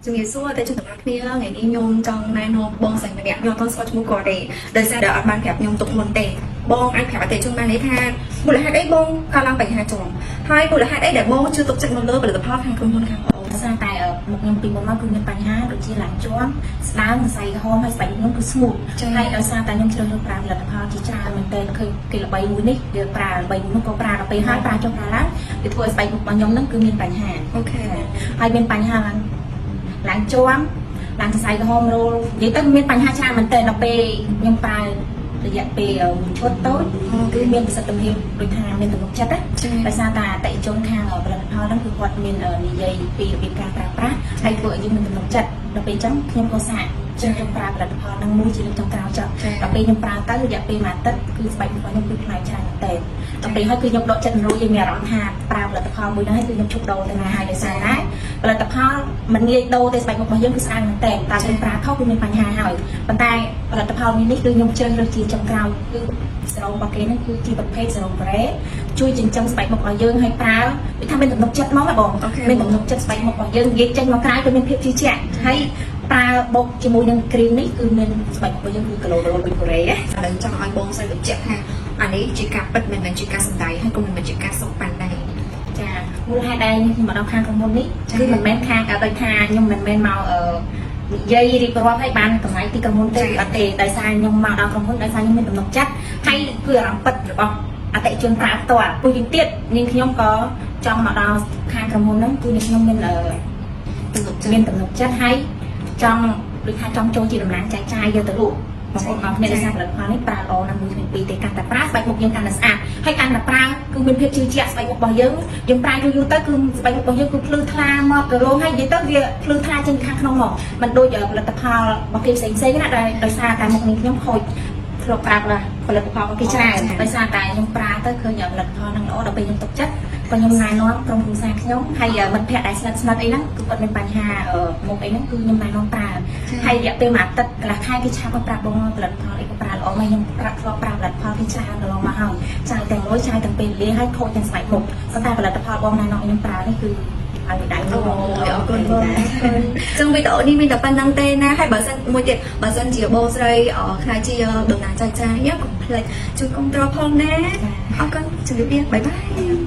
ជំរាបសួរតែជំរាបគ្នាថ្ងៃនេះខ្ញុំចង់ណែនាំបងស្រីម្នាក់ខ្ញុំអត់ស្គាល់ឈ្មោះគាត់ទេដោយសារតែអត់បានប្រាប់ខ្ញុំទុកមុនទេបងអាចប្រាប់អតិថិជនបានទេថាមូលហេតុអីបងកើតឡើងបញ្ហាជាប់ហើយមូលហេតុអីដែលបងជឿទុកចិត្តនៅលើផលិតផលខាងក្រុមហ៊ុនខាងបង សារតែមុខខ្ញុំពីមុនមកគឺមានបញ្ហាដូចជាឡើងជាប់ស្ដើងសរសៃក្រហមហើយស្បែកខ្ញុំគឺស្ងួតហើយដោយសារតែខ្ញុំជ្រើសរើសប្រើផលិតផលជាច្រើនមែនទែនឃើញគេល្បីមួយនេះវាប្រើល្បីមួយនោះក៏ប្រើដល់ពេលហើយប្រើចុះប្រើឡើងវាធ្វើឲ្យស្បែកមុខរបស់ខ្ញុំហ្នឹងគឺមានបញ្ហា អូខេ ហើយមានបញ្ហាឡើងជាប់ឡើងសរសៃក្រហមរោលនិយាយទៅមានបញ្ហាច្រើនមែនទែនដល់ពេលខ្ញុំប្រើរយៈពេលឈុតតូចគឺមានប្រសិទ្ធភាពដូចថាមានទំនុកចិត្តណាដោយសារតែអតិថិជនខាងផលិតផលហ្នឹងគឺគាត់មាននិយាយពីរបៀបការប្រើប្រាស់ហើយធ្វើឲ្យយើងមានទំនុកចិត្តដល់ពេលអញ្ចឹងខ្ញុំក៏សាកចឹងខ្ញុំប្រើផលិតផលហ្នឹងមួយជាលើកចុងក្រោយចុះដល់ពេលខ្ញុំប្រើទៅរយៈពេលមួយអាទិត្យគឺស្បែកមុខខ្ញុំគឺផ្លែច្រើនមែនទែនដល់ពេលហើយគឺខ្ញុំដកចិត្តរួចយើងមានអារម្មណ៍ថាប្រើផលិតផលមួយហ្នឹងហើយគឺខ្ញុំឈប់ដូរទៅណាហើយដោយសារតែផលិតផលមិនងាយដូរទេស្បែកមុខរបស់យើងគឺស្អាតមែនទែនតែខ្ញុំប្រើខុសគឺមានបញ្ហាហើយប៉ុន្តែផលិតផលនេះគឺខ្ញុំជ្រើសរើសជាចុងក្រោយគឺសេរ៉ូមរបស់គេហ្នឹងគឺជាប្រភេទសេរ៉ូមប្រេជួយចិញ្ចឹមស្បែកមុខរបស់យើងឲ្យប្រើដូចថាមានទំនុកចិត្តមកបងមានទំនុកចិត្តស្បែកមុខរបស់យើងនិយាយចេញមកក្រៅគឺមានភាពជឿជាក់ហើយប្រើបុកជាមួយនឹងគ្រីមនេះគឺមានស្បែកមុខរបស់យើងគឺគីឡូរ៉ូពីកូរ៉េណា ឥឡូវចង់ឲ្យបងស្រីបញ្ជាក់ថាអានេះជាការពិតមិនមែនជាការសម្ដែងហើយក៏មិនមែនជាការសុកប៉ាន់ដែរចាមូលហេតុដែលខ្ញុំមកដល់ខាងក្រុមហ៊ុននេះគឺមិនមែនខាងដូចថាខ្ញុំមិនមែនមកនិយាយរៀបរាប់ឲ្យបានតម្លៃទីក្រុមហ៊ុនទេអត់ទេដោយសារខ្ញុំមកដល់ក្រុមហ៊ុនដោយសារខ្ញុំមានទំនុកចិត្តហើយគឺអារម្មណ៍ពិតរបស់អតិថិជនប្រើផ្ទាល់ពុយវិញទៀតនាងខ្ញុំក៏ចង់មកដល់ខាងក្រុមហ៊ុនហ្នឹងគឺនាងខ្ញុំមានទំនុកចិត្តហើយចង់ដូចថាចង់ចូលជាតំណាងចែកចាយយកទៅលក់បងប្អូនអរគ្នាដោយសារផលិតផលនេះប្រើល្អណាស់មួយពីទេកាន់តែប្រើស្បែកមុខយើងកាន់តែស្អាតហើយកាន់តែប្រើគឺមានភាពជឿជាក់ស្បែកមុខរបស់យើងប្រើយូរទៅគឺស្បែកមុខរបស់យើងគឺភ្លឺថ្លាមករលោងហើយនិយាយទៅវាភ្លឺថ្លាចេញខាងក្នុងមកមិនដូចផលិតផលរបស់គេផ្សេងៗណាដែលដោយសារតែមុខនេះខ្ញុំខូចធ្លាប់ប្រើផលិតផលរបស់គេច្រើនដោយសារតែខ្ញុំប្រើទៅឃើញផលិតផលហ្នឹងល្អដល់ពេលខ្ញុំទុកចិត្តក៏ខ្ញុំណែនាំក្រុមគ្រួសារខ្ញុំហើយមិត្តភ័ក្តិដែលស្និទ្ធអីហ្នឹងគឺគាត់មានបញ្ហាមុខអីហ្នឹងគឺខ្ញុំណែនាំប្រើហើយរយៈពេលមួយអាទិត្យកន្លះខែគេឆាប់មកប្រាប់បងផលិតផលអីក៏ប្រើល្អមកខ្ញុំធ្លាប់ប្រើផលិតផលគេច្រើនកន្លងមកហើយចាយទាំងលុយចាយទាំងពេលវេលាហើយខូចទាំងស្បែកមុខប៉ុន្តែផលិតផលបងណែនាំខ្ញុំប្រើនេះគឺឲ្យដៃអូអរគុណបងចឹងវីដេអូនេះមានតែប៉ុណ្្នឹងទេណាហើយបើសិនមួយទៀតបើសិនជាបងស្រីខ្លាចជាតំណាងចែកចាយកុំភ្លេចជួយគ្រប់គ្រងផងណាអរគុណជម្រាបលាបាយបាយ